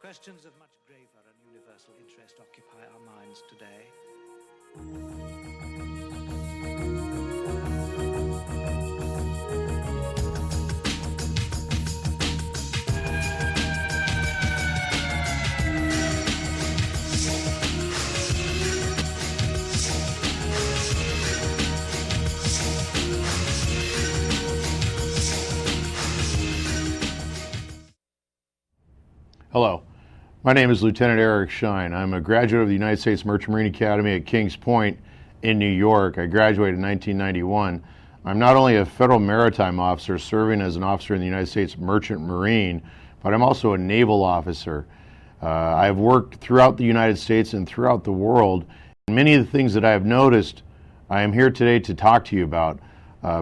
Questions of much graver and universal interest occupy our minds today. Hello, my name is Lieutenant Eric Schein. I'm a graduate of the United States Merchant Marine Academy at Kings Point in New York. I graduated in 1991. I'm not only a federal maritime officer serving as an officer in the United States Merchant Marine, but I'm also a naval officer. I've worked throughout the United States and throughout the world. And many of the things that I have noticed, I am here today to talk to you about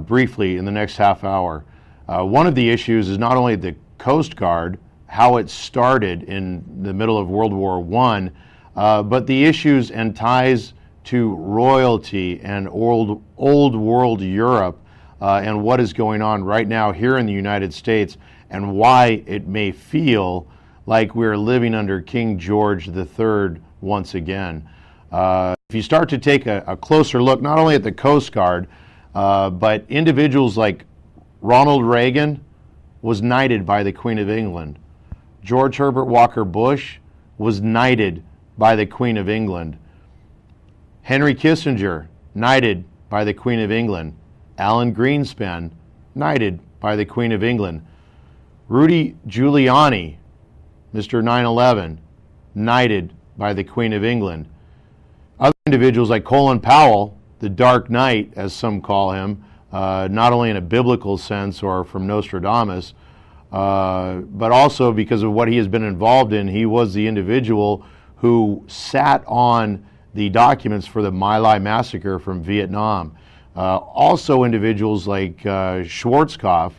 briefly in the next half hour. One of the issues is not only the Coast Guard, how it started in the middle of World War I, but the issues and ties to royalty and old world Europe and what is going on right now here in the United States and why it may feel like we're living under King George III once again. If you start to take a closer look, not only at the Coast Guard, but individuals like Ronald Reagan was knighted by the Queen of England. George Herbert Walker Bush was knighted by the Queen of England. Henry Kissinger, knighted by the Queen of England. Alan Greenspan, knighted by the Queen of England. Rudy Giuliani, Mr. 9/11, knighted by the Queen of England. Other individuals like Colin Powell, the Dark Knight, as some call him, not only in a biblical sense or from Nostradamus, but also because of what he has been involved in. He was the individual who sat on the documents for the My Lai massacre from Vietnam. Also individuals like Schwarzkopf,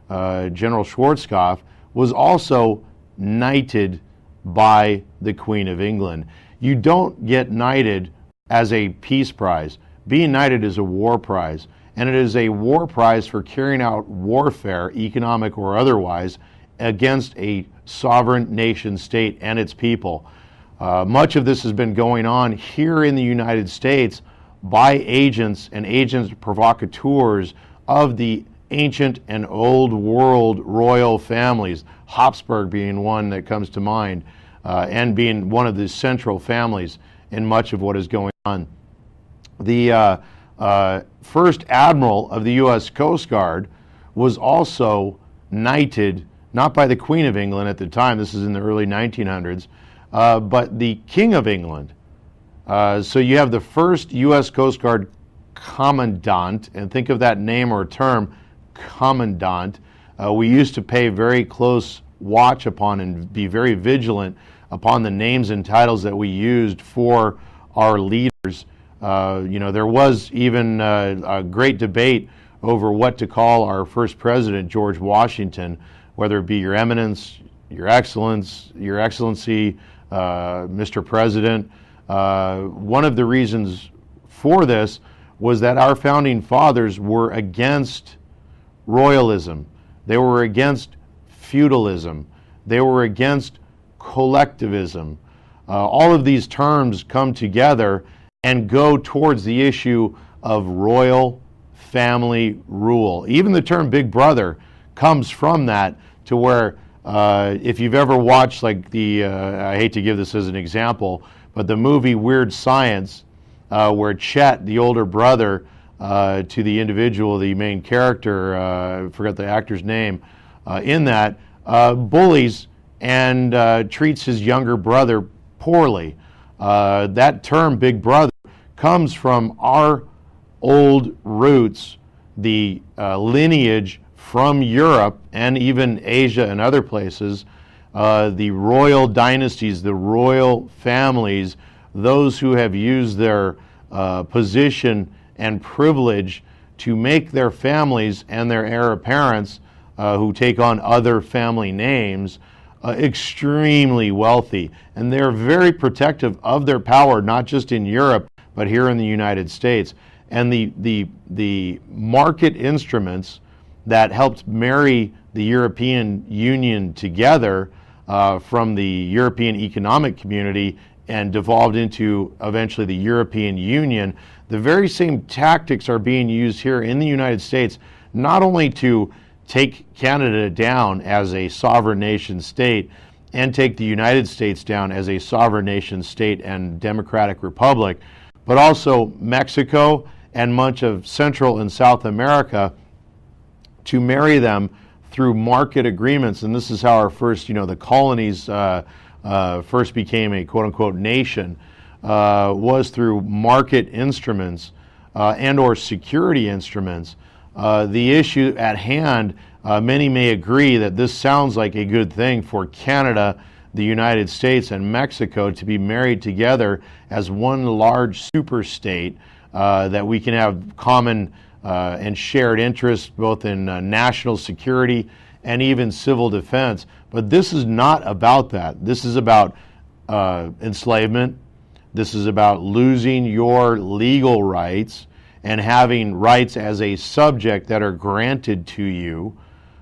General Schwarzkopf, was also knighted by the Queen of England. You don't get knighted as a peace prize. Being knighted is a war prize. And it is a war prize for carrying out warfare, economic or otherwise, against a sovereign nation state and its people. Much of this has been going on here in the United States by agents and agents provocateurs of the ancient and old world royal families, Habsburg being one that comes to mind, and being one of the central families in much of what is going on. The First Admiral of the U.S. Coast Guard was also knighted, not by the Queen of England at the time, this is in the early 1900s, but the King of England. So you have the first U.S. Coast Guard Commandant, and think of that name or term, Commandant. We used to pay very close watch upon and be very vigilant upon the names and titles that we used for our leaders. There was even a great debate over what to call our first president, George Washington, whether it be Your Eminence, Your Excellence, Your Excellency, Mr. President. One of the reasons for this was that our founding fathers were against royalism. They were against feudalism. They were against collectivism. All of these terms come together and go towards the issue of royal family rule. Even the term Big Brother comes from that, to where if you've ever watched like I hate to give this as an example, but the movie Weird Science, where Chet, the older brother to the individual, the main character, I forgot the actor's name, in that, bullies and treats his younger brother poorly. That term Big Brother comes from our old roots, the lineage from Europe and even Asia and other places, the royal dynasties, the royal families, those who have used their position and privilege to make their families and their heir apparents, who take on other family names, extremely wealthy. And they're very protective of their power, not just in Europe, but here in the United States. And the market instruments that helped marry the European Union together from the European Economic Community and devolved into eventually the European Union, the very same tactics are being used here in the United States, not only to take Canada down as a sovereign nation state and take the United States down as a sovereign nation state and democratic republic, but also Mexico and much of Central and South America, to marry them through market agreements. And this is how our first, the colonies first became a quote-unquote nation, was through market instruments and or security instruments. The issue at hand, many may agree that this sounds like a good thing for Canada, the United States, and Mexico to be married together as one large super state, that we can have common and shared interests both in national security and even civil defense. But this is not about that. This is about enslavement. This is about losing your legal rights and having rights as a subject that are granted to you,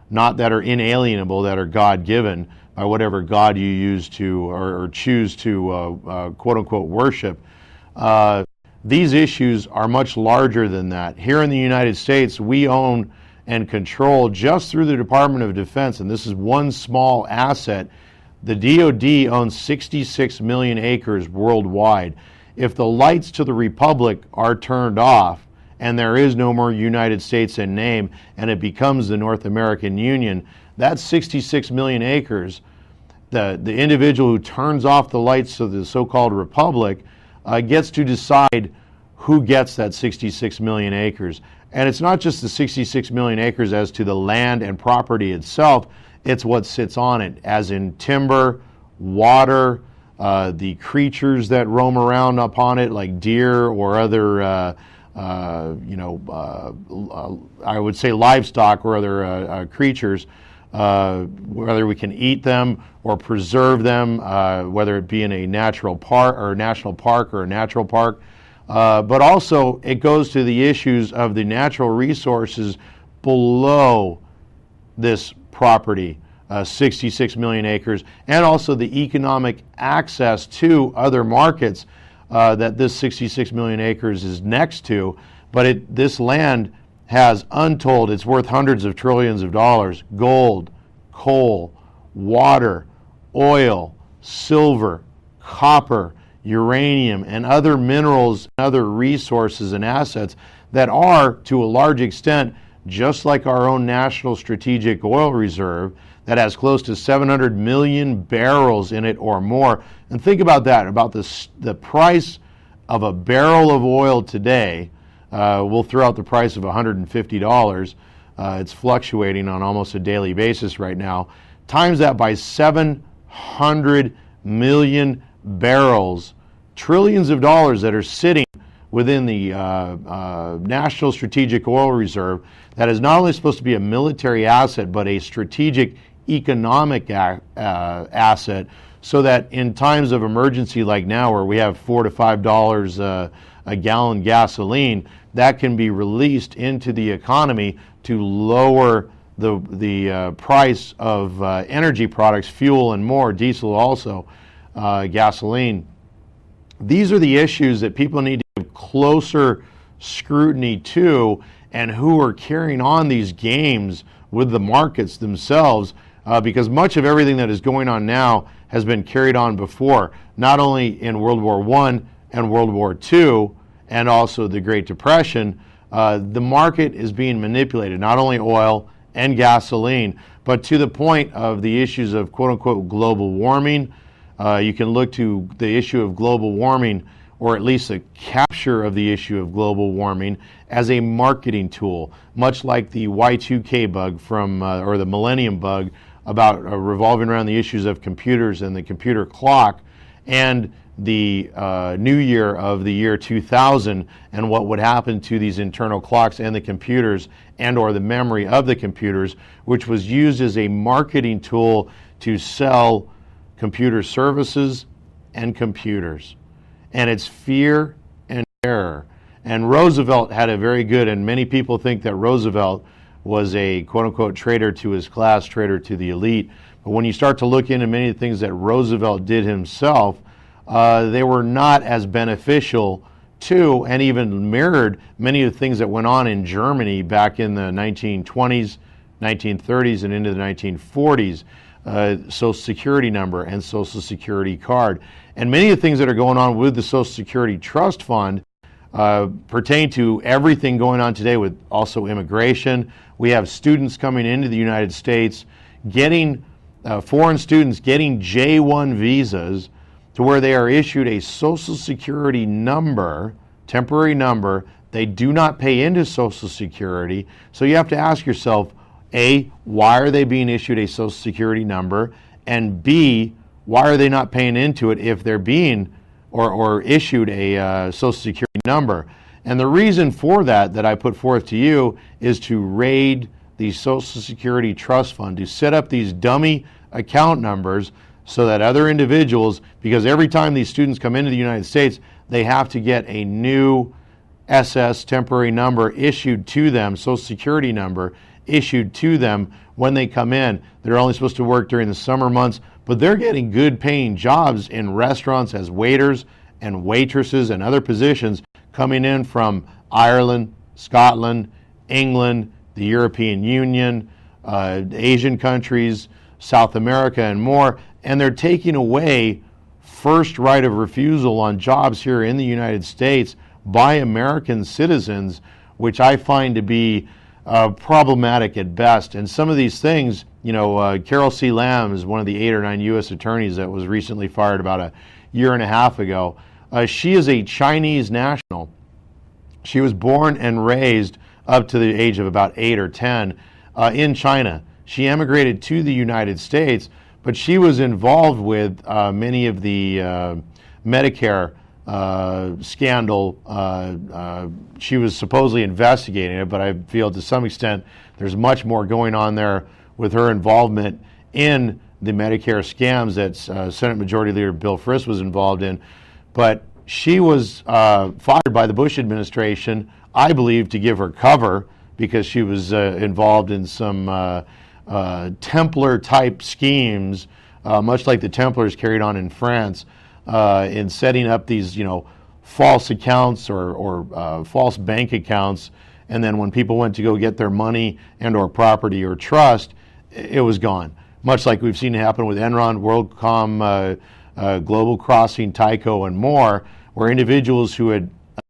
not that are inalienable, that are God-given by whatever God you use to or choose to quote-unquote worship. These issues are much larger than that. Here in the United States, we own and control, just through the Department of Defense, and this is one small asset, the DoD owns 66 million acres worldwide. If the lights to the Republic are turned off and there is no more United States in name and it becomes the North American Union, that 66 million acres, the individual who turns off the lights to the so-called Republic gets to decide who gets that 66 million acres. And it's not just the 66 million acres as to the land and property itself, it's what sits on it, as in timber, water, the creatures that roam around upon it, like deer or other, I would say livestock or other creatures, whether we can eat them or preserve them, whether it be in a natural park or national park or a natural park. But also it goes to the issues of the natural resources below this property, 66 million acres, and also the economic access to other markets that this 66 million acres is next to. But this land has untold, it's worth hundreds of trillions of dollars, gold, coal, water, oil, silver, copper, uranium, and other minerals, other resources and assets that are, to a large extent, just like our own National Strategic Oil Reserve, that has close to 700 million barrels in it or more. And think about that, about the price of a barrel of oil today. We'll throw out the price of $150. It's fluctuating on almost a daily basis right now. Times that by 700 million barrels, trillions of dollars that are sitting within the National Strategic Oil Reserve, that is not only supposed to be a military asset, but a strategic economic asset, so that in times of emergency like now, where we have $4 to $5 a gallon gasoline, that can be released into the economy to lower the price of energy products, fuel and more, diesel also, gasoline. These are the issues that people need to give closer scrutiny to, and who are carrying on these games with the markets themselves, because much of everything that is going on now has been carried on before, not only in World War I and World War II and also the Great Depression. The market is being manipulated, not only oil and gasoline, but to the point of the issues of quote-unquote global warming. You can look to the issue of global warming, or at least the capture of the issue of global warming, as a marketing tool, much like the Y2K bug from, or the Millennium bug, about revolving around the issues of computers and the computer clock, and the new year of the year 2000 and what would happen to these internal clocks and the computers and or the memory of the computers, which was used as a marketing tool to sell computer services and computers. And it's fear and terror. And Roosevelt had a very good, and many people think that Roosevelt was a quote-unquote traitor to his class, traitor to the elite. But when you start to look into many of the things that Roosevelt did himself, they were not as beneficial to, and even mirrored many of the things that went on in Germany back in the 1920s, 1930s, and into the 1940s. Social Security number and Social Security card. And many of the things that are going on with the Social Security Trust Fund pertain to everything going on today with also immigration. We have students coming into the United States getting, foreign students getting J-1 visas to where they are issued a Social Security number, temporary number. They do not pay into Social Security. So you have to ask yourself, A, why are they being issued a Social Security number? And B, why are they not paying into it if they're being or issued a Social Security number? And the reason for that I put forth to you is to raid the Social Security Trust Fund, to set up these dummy account numbers so that other individuals, because every time these students come into the United States, they have to get a new SS temporary number issued to them, Social Security number issued to them when they come in. They're only supposed to work during the summer months, but they're getting good paying jobs in restaurants as waiters and waitresses and other positions coming in from Ireland, Scotland, England, the European Union, Asian countries, South America, and more. And they're taking away first right of refusal on jobs here in the United States by American citizens, which I find to be problematic at best. And some of these things, you know, Carol C. Lamb is one of the 8 or 9 U.S. attorneys that was recently fired about a year and a half ago. She is a Chinese national. She was born and raised up to the age of about 8 or 10 in China. She emigrated to the United States, but she was involved with many of the Medicare scandal. She was supposedly investigating it, but I feel to some extent there's much more going on there with her involvement in the Medicare scams that Senate Majority Leader Bill Frist was involved in. But she was fired by the Bush administration, I believe, to give her cover because she was involved in some Templar-type schemes, much like the Templars carried on in France, in setting up these, you know, false accounts or false bank accounts, and then when people went to go get their money and or property or trust, it was gone. Much like we've seen happen with Enron, WorldCom, Global Crossing, Tyco, and more, where individuals who had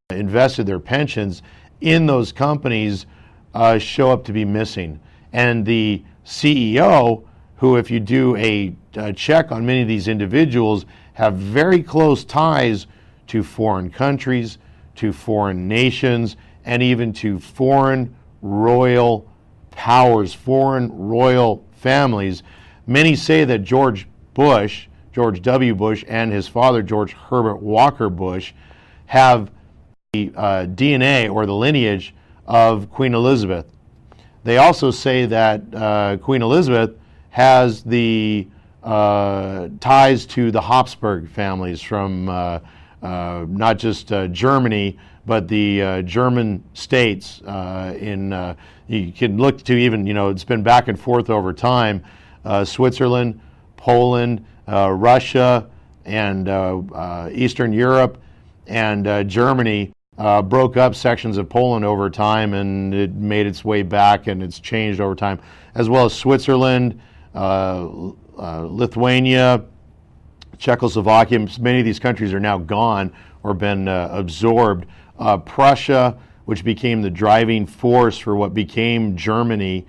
invested their pensions in those companies show up to be missing. And the CEO, who, if you do a check on many of these individuals, have very close ties to foreign countries, to foreign nations, and even to foreign royal powers, foreign royal families. Many say that George W. Bush, and his father, George Herbert Walker Bush, have the DNA or the lineage of Queen Elizabeth. They also say that Queen Elizabeth has the ties to the Habsburg families from not just Germany, but the German states. You can look to even, you know, it's been back and forth over time. Switzerland, Poland, Russia, and Eastern Europe, and Germany broke up sections of Poland over time, and it made its way back, and it's changed over time, as well as Switzerland, Lithuania, Czechoslovakia. Many of these countries are now gone or been absorbed. Prussia, which became the driving force for what became Germany,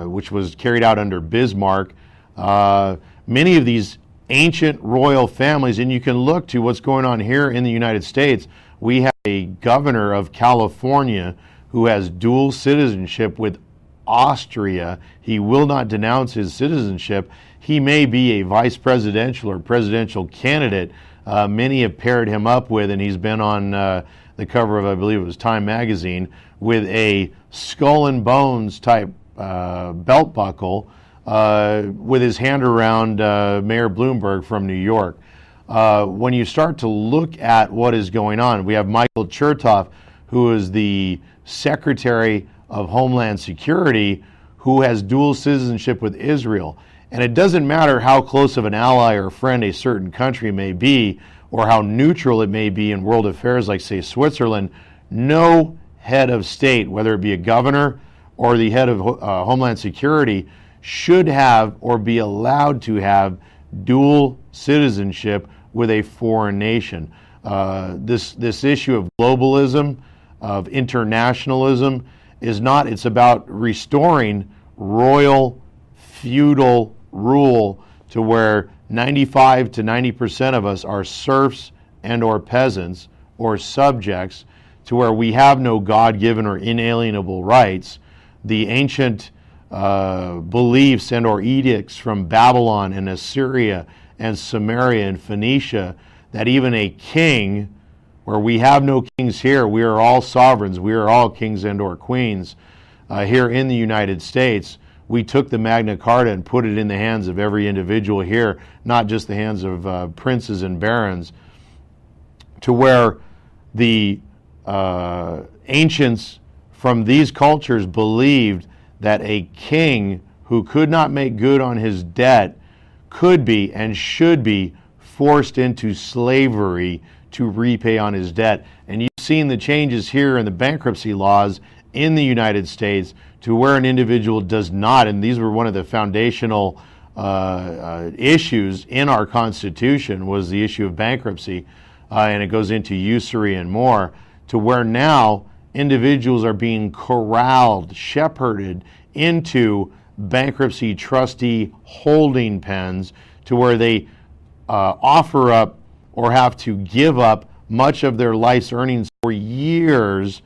which was carried out under Bismarck. Many of these ancient royal families, and you can look to what's going on here in the United States. We have a governor of California who has dual citizenship with Austria. He will not denounce his citizenship. He may be a vice presidential or presidential candidate. Many have paired him up with, and he's been on the cover of, I believe it was Time magazine, with a skull and bones type belt buckle with his hand around Mayor Bloomberg from New York. When you start to look at what is going on, we have Michael Chertoff, who is the Secretary of Homeland Security, who has dual citizenship with Israel. And it doesn't matter how close of an ally or friend a certain country may be, or how neutral it may be in world affairs like, say, Switzerland, no head of state, whether it be a governor or the head of Homeland Security, should have or be allowed to have dual citizenship with a foreign nation. This issue of globalism, of internationalism, is not, it's about restoring royal, feudal rule to where 95 to 90% of us are serfs and or peasants or subjects, to where we have no God-given or inalienable rights. The ancient beliefs and or edicts from Babylon and Assyria and Samaria and Phoenicia, that even a king, where we have no kings here, we are all sovereigns, we are all kings and or queens here in the United States. We took the Magna Carta and put it in the hands of every individual here, not just the hands of princes and barons, to where the ancients from these cultures believed that a king who could not make good on his debt could be and should be forced into slavery to repay on his debt. And you've seen the changes here in the bankruptcy laws in the United States to where an individual does not, and these were one of the foundational issues in our Constitution, was the issue of bankruptcy, and it goes into usury and more, to where now individuals are being corralled, shepherded into bankruptcy trustee holding pens, to where they offer up or have to give up much of their life's earnings for years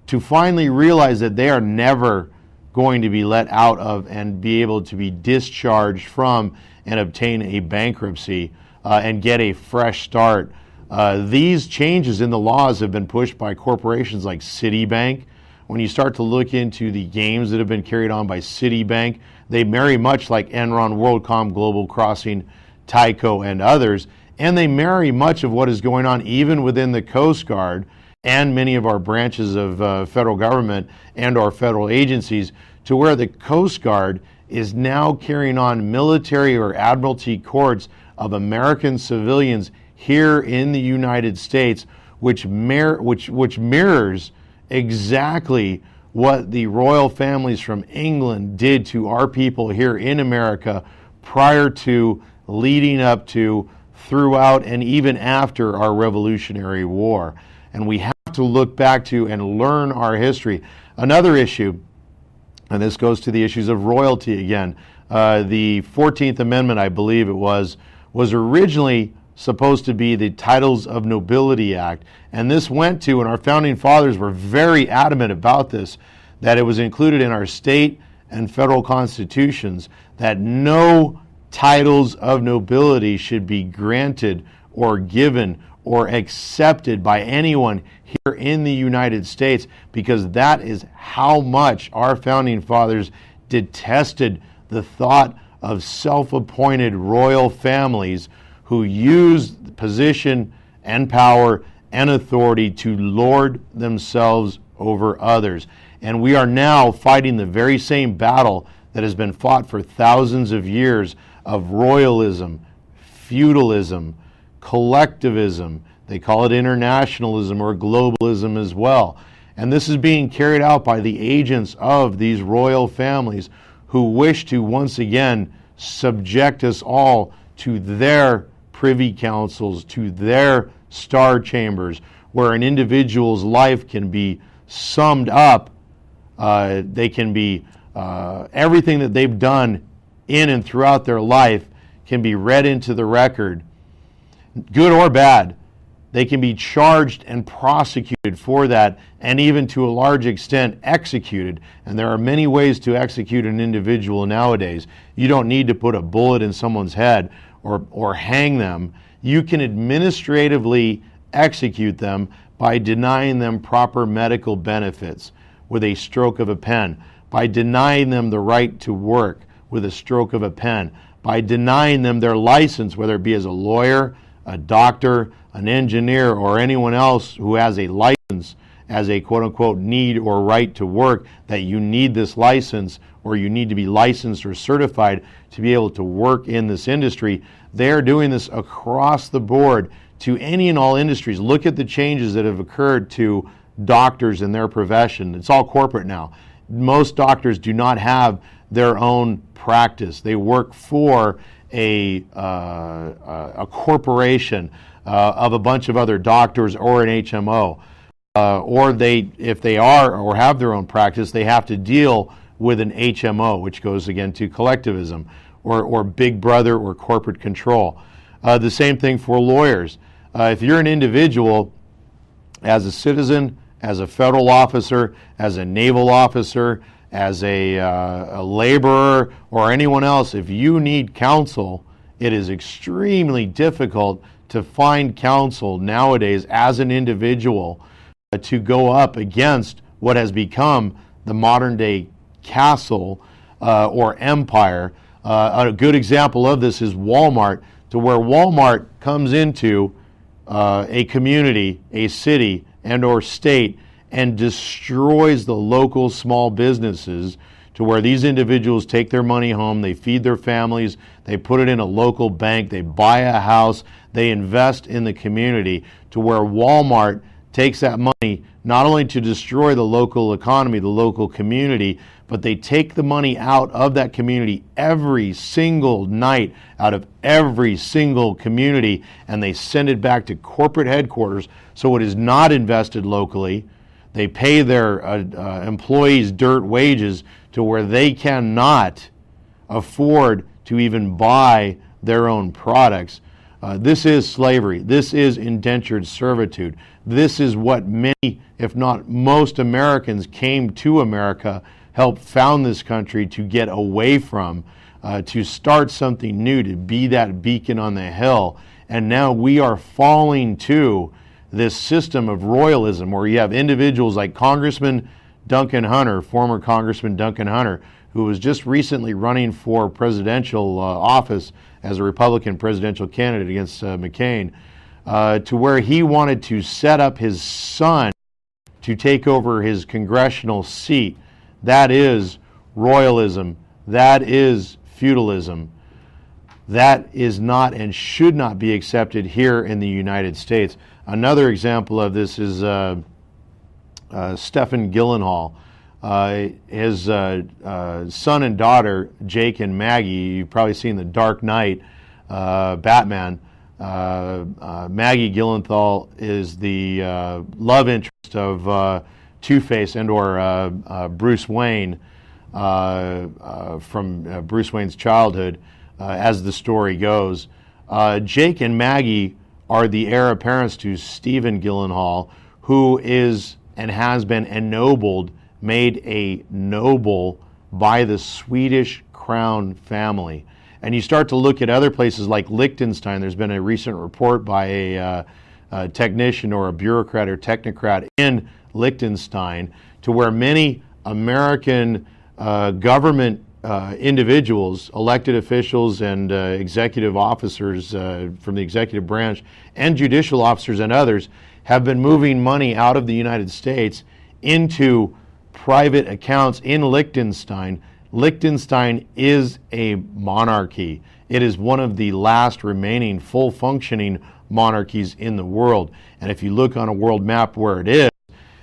to finally realize that they are never going to be let out of and be able to be discharged from and obtain a bankruptcy and get a fresh start. These changes in the laws have been pushed by corporations like Citibank. When you start to look into the games that have been carried on by Citibank, they marry much like Enron, WorldCom, Global Crossing, Tyco, and others, and they marry much of what is going on even within the Coast Guard and many of our branches of federal government and our federal agencies, to where the Coast Guard is now carrying on military or admiralty courts of American civilians here in the United States, which mirrors exactly what the royal families from England did to our people here in America prior to, leading up to, throughout, and even after our Revolutionary War. And we have to look back to and learn our history. Another issue, and this goes to the issues of royalty again. The 14th Amendment, I believe it was originally supposed to be the Titles of Nobility Act. And this went to, and our founding fathers were very adamant about this, that it was included in our state and federal constitutions, that no titles of nobility should be granted or given or accepted by anyone here in the United States, because that is how much our founding fathers detested the thought of self-appointed royal families who used position and power and authority to lord themselves over others. And we are now fighting the very same battle that has been fought for thousands of years of royalism, feudalism, collectivism. They call it internationalism or globalism as well. And this is being carried out by the agents of these royal families who wish to once again subject us all to their privy councils, to their star chambers, where an individual's life can be summed up. They can be, everything that they've done in and throughout their life can be read into the record, good or bad. They can be charged and prosecuted for that, and even to a large extent executed. And there are many ways to execute an individual nowadays. You don't need to put a bullet in someone's head or hang them. You can administratively execute them by denying them proper medical benefits with a stroke of a pen, by denying them the right to work with a stroke of a pen, by denying them their license, whether it be as a lawyer, a doctor, an engineer, or anyone else who has a license as a quote-unquote need or right to work, that you need this license or you need to be licensed or certified to be able to work in this industry. They're doing this across the board to any and all industries. Look at the changes that have occurred to doctors in their profession. It's all corporate now. Most doctors do not have their own practice. They work for a corporation of a bunch of other doctors or an HMO. Or if they are or have their own practice, they have to deal with an HMO, which goes again to collectivism or big brother or corporate control. The same thing for lawyers. If you're an individual, as a citizen, as a federal officer, as a naval officer, as a laborer, or anyone else, if you need counsel, it is extremely difficult to find counsel nowadays as an individual to go up against what has become the modern day castle or empire. A good example of this is Walmart, to where Walmart comes into a community, a city, and or state and destroys the local small businesses, to where these individuals take their money home, they feed their families, they put it in a local bank, they buy a house, they invest in the community, to where Walmart takes that money not only to destroy the local economy, the local community, but they take the money out of that community every single night, out of every single community, and they send it back to corporate headquarters, so it is not invested locally. They pay their employees dirt wages to where they cannot afford to even buy their own products. This is slavery. This is indentured servitude. This is what many, if not most, Americans came to America, helped found this country to get away from, to start something new, to be that beacon on the hill. And now we are falling to this system of royalism, where you have individuals like Congressman Duncan Hunter, former Congressman Duncan Hunter, who was just recently running for presidential office as a Republican presidential candidate against McCain, to where he wanted to set up his son to take over his congressional seat. That is royalism. That is feudalism. That is not and should not be accepted here in the United States. Another example of this is Stephen Gyllenhaal. His son and daughter, Jake and Maggie, you've probably seen The Dark Knight, Batman. Maggie Gyllenhaal is the love interest of Two-Face and or Bruce Wayne from Bruce Wayne's childhood, as the story goes. Jake and Maggie are the heir apparents to Stephen Gyllenhaal, who is and has been ennobled, made a noble by the Swedish crown family. And you start to look at other places like Liechtenstein. There's been a recent report by a technician or a bureaucrat or technocrat in Liechtenstein, to where many American government individuals, elected officials and executive officers from the executive branch and judicial officers and others have been moving money out of the United States into private accounts in Liechtenstein. Liechtenstein is a monarchy. It is one of the last remaining full functioning monarchies in the world. And if you look on a world map where it is,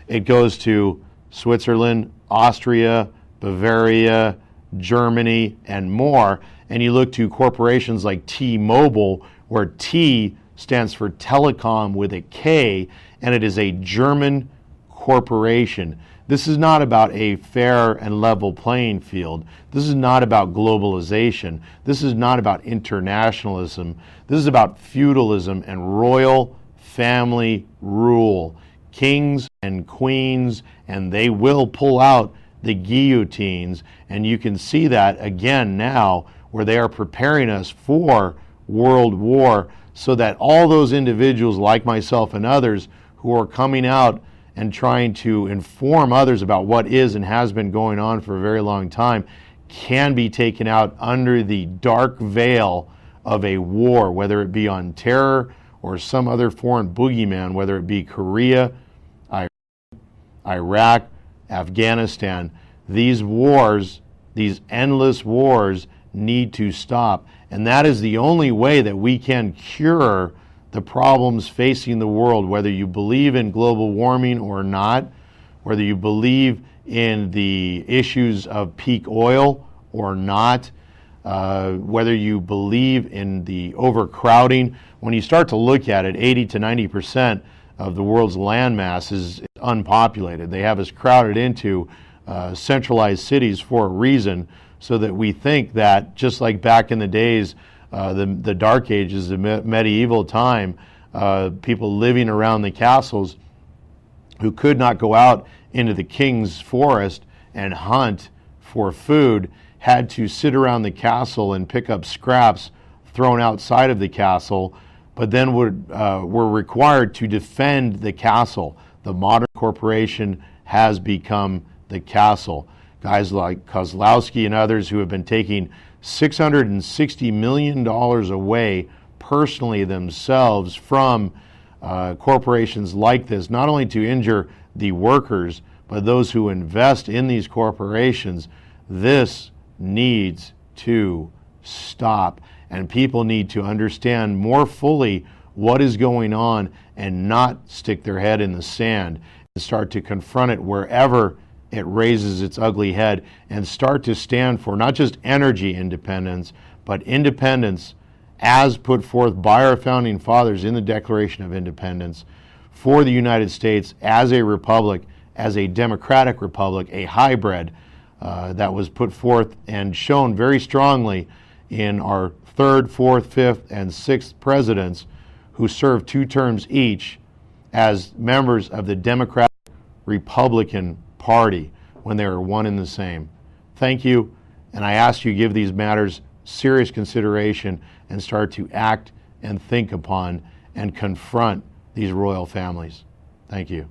it goes to Switzerland, Austria, Bavaria, Germany, and more. And you look to corporations like T-Mobile, where T stands for telecom with a K, and it is a German corporation. This is not about a fair and level playing field. This is not about globalization. This is not about internationalism. This is about feudalism and royal family rule. Kings and queens, and they will pull out the guillotines, and you can see that again now, where they are preparing us for World War, so that all those individuals like myself and others who are coming out and trying to inform others about what is and has been going on for a very long time can be taken out under the dark veil of a war, whether it be on terror or some other foreign boogeyman, whether it be Korea, Iran, Iraq, Afghanistan. These wars, these endless wars, need to stop. And that is the only way that we can cure the problems facing the world, whether you believe in global warming or not, whether you believe in the issues of peak oil or not, whether you believe in the overcrowding. When you start to look at it, 80 to 90% of the world's landmass is unpopulated. They have us crowded into centralized cities for a reason, so that we think that, just like back in the days, the Dark Ages, the medieval time, people living around the castles who could not go out into the king's forest and hunt for food had to sit around the castle and pick up scraps thrown outside of the castle, but then were required to defend the castle. The modern corporation has become the castle. Guys like Kozlowski and others who have been taking $660 million away personally themselves from corporations like this, not only to injure the workers, but those who invest in these corporations. This needs to stop, and people need to understand more fully what is going on and not stick their head in the sand and start to confront it wherever it raises its ugly head, and start to stand for not just energy independence, but independence as put forth by our founding fathers in the Declaration of Independence for the United States as a republic, as a democratic republic, a hybrid that was put forth and shown very strongly in our third, fourth, fifth, and sixth presidents who served 2 terms each as members of the Democratic Republican Party when they were one and the same. Thank you, and I ask you give these matters serious consideration and start to act and think upon and confront these royal families. Thank you.